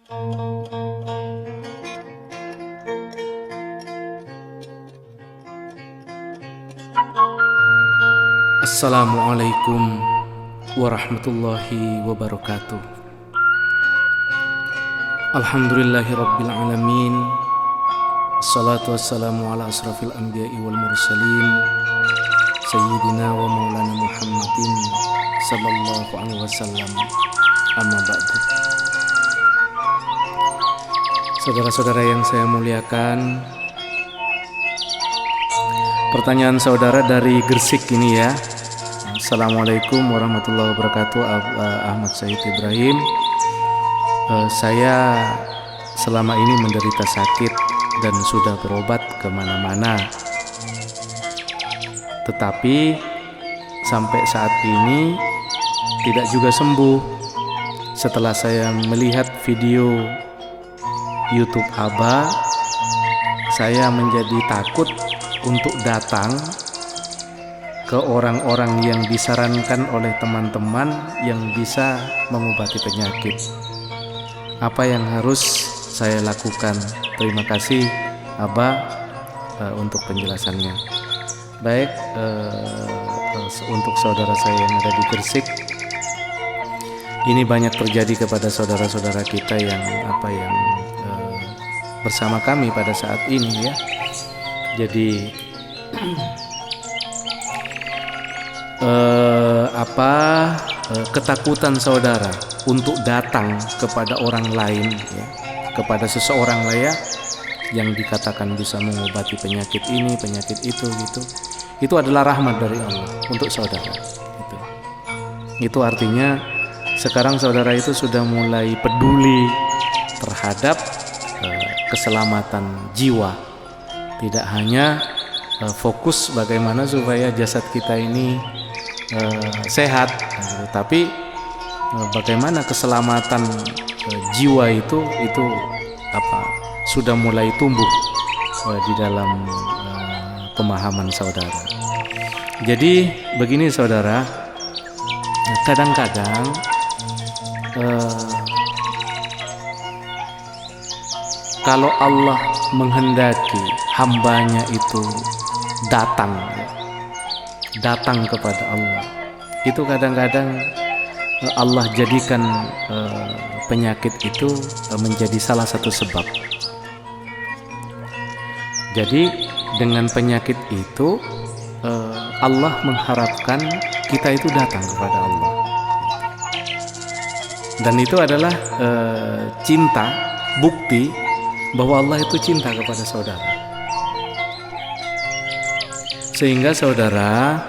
Assalamualaikum warahmatullahi wabarakatuh. Alhamdulillahi rabbil alamin. Assalatu wassalamu ala asrafil anbiya'i wal mursalin Sayyidina wa maulana Muhammadin sallallahu alaihi wasallam. Amma ba'du. Saudara-saudara yang saya muliakan, pertanyaan saudara dari Gresik ini ya. Assalamualaikum warahmatullahi wabarakatuh. Ahmad Said Ibrahim. Saya selama ini menderita sakit dan sudah berobat kemana-mana, tetapi sampai saat ini tidak juga sembuh. Setelah saya melihat video YouTube Abah, saya menjadi takut untuk datang ke orang-orang yang disarankan oleh teman-teman yang bisa mengobati penyakit. Apa yang harus saya lakukan? Terima kasih Abah untuk penjelasannya. Baik, untuk saudara saya yang ada di Gresik, ini banyak terjadi kepada saudara-saudara kita yang bersama kami pada saat ini ya. Jadi ketakutan saudara untuk datang kepada orang lain ya, kepada seseorang lah ya, yang dikatakan bisa mengobati penyakit ini, penyakit itu adalah rahmat dari Allah untuk saudara. Itu artinya sekarang saudara itu sudah mulai peduli terhadap keselamatan jiwa, tidak hanya fokus bagaimana supaya jasad kita ini sehat, tapi bagaimana keselamatan jiwa itu sudah mulai tumbuh di dalam pemahaman saudara. Jadi begini saudara, kadang-kadang kalau Allah menghendaki hambanya itu datang kepada Allah, itu kadang-kadang Allah jadikan penyakit itu menjadi salah satu sebab. Jadi dengan penyakit itu Allah mengharapkan kita itu datang kepada Allah, dan itu adalah cinta, bukti bahwa Allah itu cinta kepada saudara. Sehingga saudara,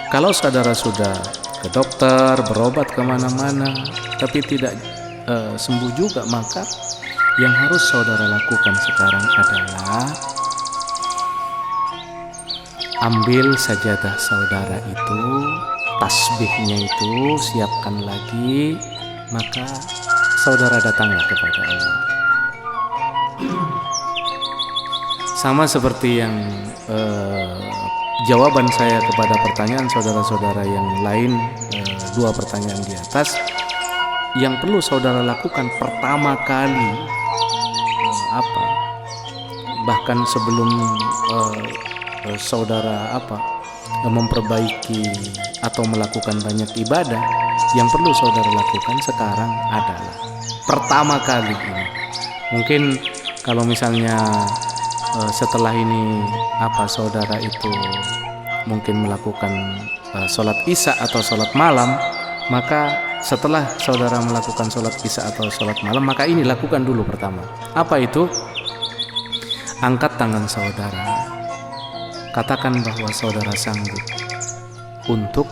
kalau saudara sudah ke dokter, berobat kemana-mana, tapi tidak sembuh juga, maka yang harus saudara lakukan sekarang adalah ambil sajadah saudara itu, tasbihnya itu siapkan lagi, maka saudara datanglah kepada Allah. Sama seperti yang jawaban saya kepada pertanyaan saudara-saudara yang lain, dua pertanyaan di atas, yang perlu saudara lakukan pertama kali bahkan sebelum saudara memperbaiki atau melakukan banyak ibadah, yang perlu saudara lakukan sekarang adalah pertama kali ini. Mungkin kalau misalnya setelah ini saudara itu mungkin melakukan sholat isya atau sholat malam, maka setelah saudara melakukan sholat isya atau sholat malam, maka ini lakukan dulu pertama. Apa itu? Angkat tangan saudara, katakan bahwa saudara sanggup untuk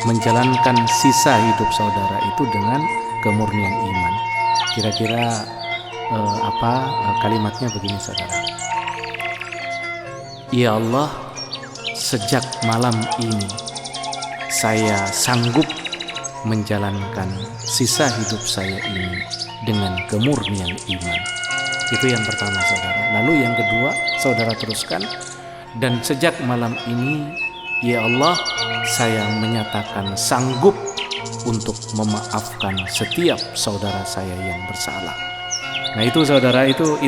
menjalankan sisa hidup saudara itu dengan kemurnian iman. Kira-kira kalimatnya begini saudara: Ya Allah, sejak malam ini saya sanggup menjalankan sisa hidup saya ini dengan kemurnian iman. Itu yang pertama saudara. Lalu yang kedua saudara teruskan, dan sejak malam ini ya Allah, saya menyatakan sanggup untuk memaafkan setiap saudara saya yang bersalah. Nah itu saudara, itu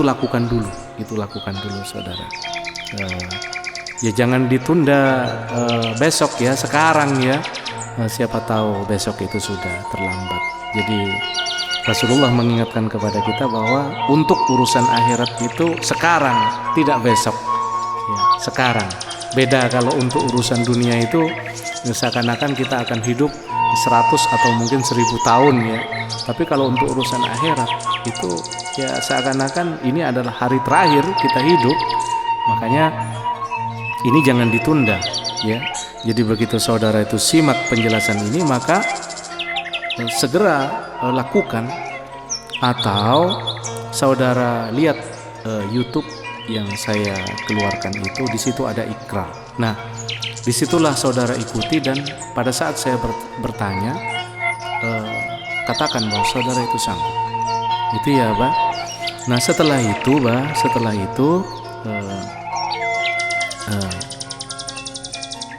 lakukan dulu, saudara. Ya jangan ditunda besok ya, sekarang ya. Siapa tahu besok itu sudah terlambat. Jadi Rasulullah mengingatkan kepada kita bahwa untuk urusan akhirat itu sekarang, tidak besok. Ya, sekarang. Beda kalau untuk urusan dunia itu seakan-akan kita akan hidup 100 atau mungkin 1000 tahun ya. Tapi kalau untuk urusan akhirat itu ya seakan-akan ini adalah hari terakhir kita hidup. Makanya ini jangan ditunda ya. Jadi begitu saudara itu simak penjelasan ini, maka segera lakukan. Atau saudara lihat YouTube yang saya keluarkan itu, di situ ada ikrar. Nah, disitulah saudara ikuti, dan pada saat saya bertanya, katakan bahwa saudara itu sanggup. Itu ya, Bah. Nah, setelah itu,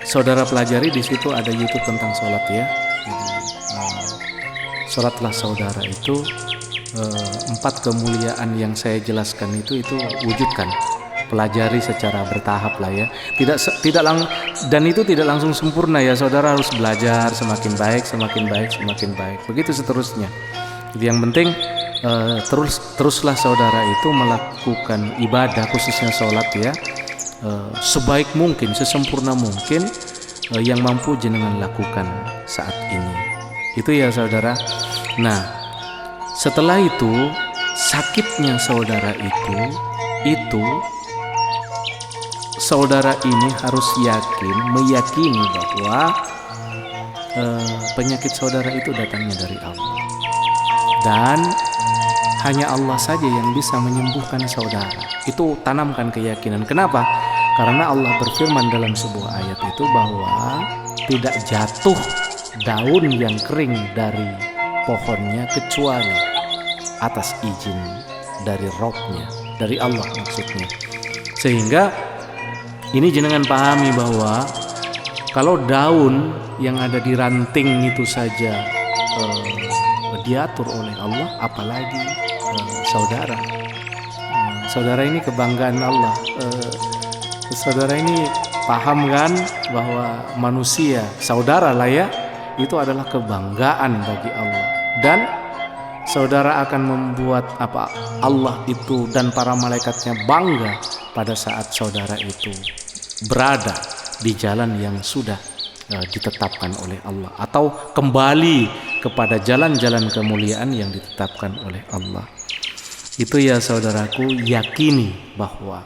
saudara pelajari di situ ada YouTube tentang sholat ya. Jadi, sholatlah saudara itu 4 kemuliaan yang saya jelaskan itu wujudkan, pelajari secara bertahap lah ya. Dan itu tidak langsung sempurna ya, saudara harus belajar semakin baik. Begitu seterusnya. Jadi yang penting teruslah saudara itu melakukan ibadah, khususnya sholat ya, sebaik mungkin, sesempurna mungkin yang mampu jenengan lakukan saat ini. Itu ya saudara. Nah, setelah itu sakitnya saudara itu saudara ini harus meyakini bahwa penyakit saudara itu datangnya dari Allah, dan hanya Allah saja yang bisa menyembuhkan saudara. Itu tanamkan keyakinan. Kenapa? Karena Allah berfirman dalam sebuah ayat itu bahwa tidak jatuh daun yang kering dari pohonnya kecuali atas izin dari Robnya, dari Allah maksudnya. Sehingga ini jenengan pahami bahwa kalau daun yang ada di ranting itu saja diatur oleh Allah, apalagi saudara. Saudara ini kebanggaan Allah. Saudara ini paham kan bahwa manusia, saudara lah ya, itu adalah kebanggaan bagi Allah. Dan saudara akan membuat Allah itu dan para malaikatnya bangga pada saat saudara itu berada di jalan yang sudah ditetapkan oleh Allah, atau kembali kepada jalan-jalan kemuliaan yang ditetapkan oleh Allah. Itu ya saudaraku, yakini bahwa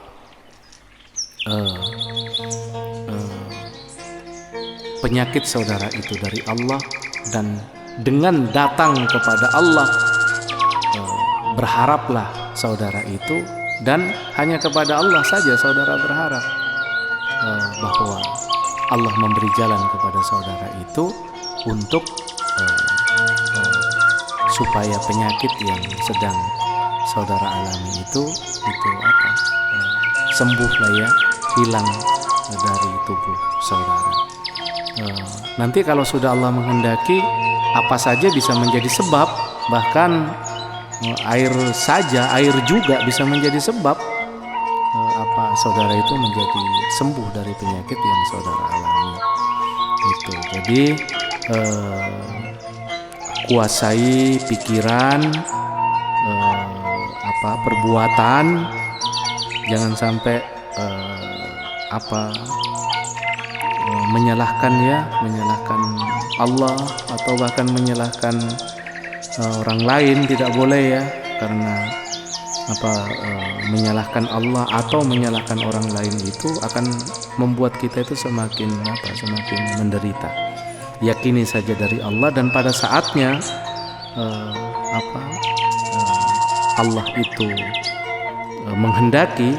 penyakit saudara itu dari Allah, dan dengan datang kepada Allah berharaplah saudara itu, dan hanya kepada Allah saja saudara berharap bahwa Allah memberi jalan kepada saudara itu untuk supaya penyakit yang sedang saudara alami itu sembuh lah ya, hilang dari tubuh saudara. Nanti kalau sudah Allah menghendaki, apa saja bisa menjadi sebab, bahkan air juga bisa menjadi sebab saudara itu menjadi sembuh dari penyakit yang saudara alami. Itu. Jadi kuasai pikiran, perbuatan, jangan sampai menyalahkan Allah atau bahkan menyalahkan orang lain, tidak boleh ya, karena menyalahkan Allah atau menyalahkan orang lain itu akan membuat kita itu semakin menderita. Yakini saja dari Allah, dan pada saatnya Allah itu menghendaki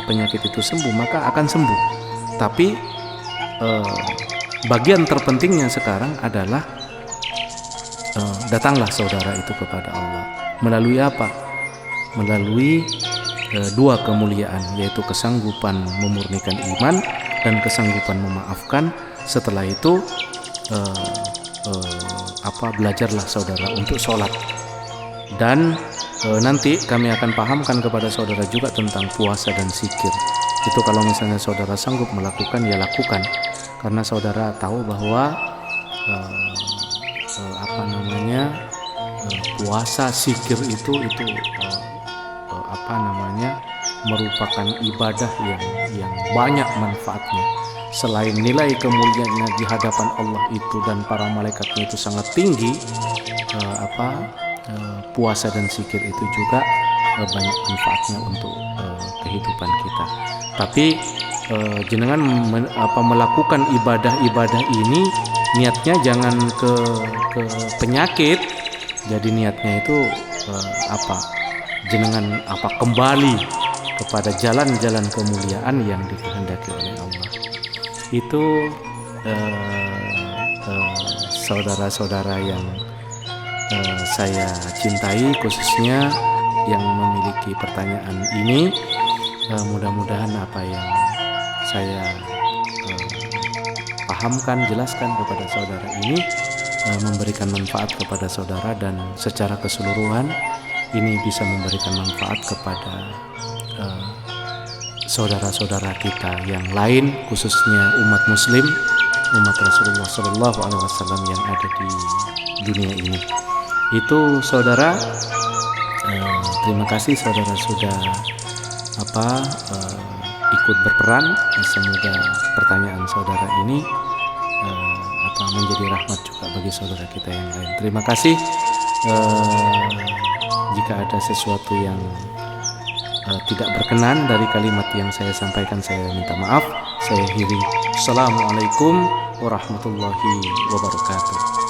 penyakit itu sembuh, maka akan sembuh. Tapi bagian terpentingnya sekarang adalah datanglah saudara itu kepada Allah. Melalui apa? Melalui 2 kemuliaan, yaitu kesanggupan memurnikan iman dan kesanggupan memaafkan. Setelah itu belajarlah saudara untuk sholat. Dan nanti kami akan pahamkan kepada saudara juga tentang puasa dan zikir. Itu kalau misalnya saudara sanggup melakukan, ya lakukan, karena saudara tahu bahwa puasa, zikir itu merupakan ibadah yang banyak manfaatnya. Selain nilai kemuliaannya di hadapan Allah itu dan para malaikatnya itu sangat tinggi, puasa dan zikir itu juga banyak manfaatnya untuk kehidupan kita. Tapi jenengan melakukan ibadah-ibadah ini niatnya jangan ke penyakit. Jadi niatnya itu jenengan kembali kepada jalan-jalan kemuliaan yang dikehendaki oleh Allah. Itu saudara-saudara yang saya cintai, khususnya yang memiliki pertanyaan ini, mudah-mudahan apa yang saya pahamkan, jelaskan kepada saudara ini memberikan manfaat kepada saudara, dan secara keseluruhan ini bisa memberikan manfaat kepada saudara-saudara kita yang lain, khususnya umat muslim, umat Rasulullah SAW yang ada di dunia ini. Itu saudara, terima kasih saudara sudah ikut berperan. Semoga pertanyaan saudara ini menjadi rahmat juga bagi saudara kita yang lain. Terima kasih. Jika ada sesuatu yang tidak berkenan dari kalimat yang saya sampaikan, saya minta maaf. Saya akhiri. Assalamualaikum warahmatullahi wabarakatuh.